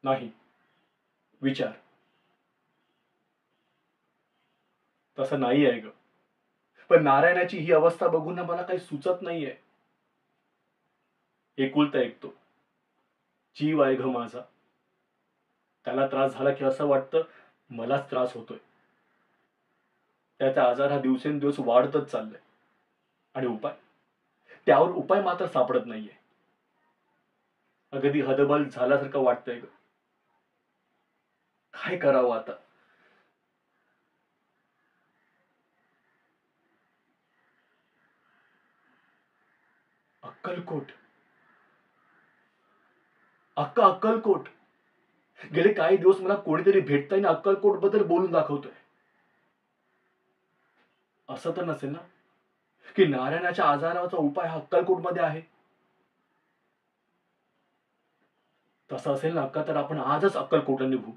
नाही, विचार. तसं नाही आहे ग. पण नारायणाची ही अवस्था बघून ना मला काही सुचत नाहीये. एकुलता एक तो. जीव आहे ग माझा. त्याला त्रास झाला की असं वाटतं मलाच त्रास होतोय. त्याचा आजार हा दिवसेंदिवस वाढतच चाललाय. आणि उपाय? त्यावर उपाय मात्र सापडत नाहीये. अगदी हतबल झाल्यासारखं वाटतंय ग. काय करावं आता? अक्कलकोट. अक्कलकोट. गेले काही दिवस मला कोणीतरी भेटतंय ना अक्कलकोट बद्दल बोलून दाखवतोय. असं तर नसेल ना की नारायणाच्या आजाराचा उपाय हा अक्कलकोटमध्ये आहे? तसं असेल ना अक्का तर आपण आजच अक्कलकोटला निघू.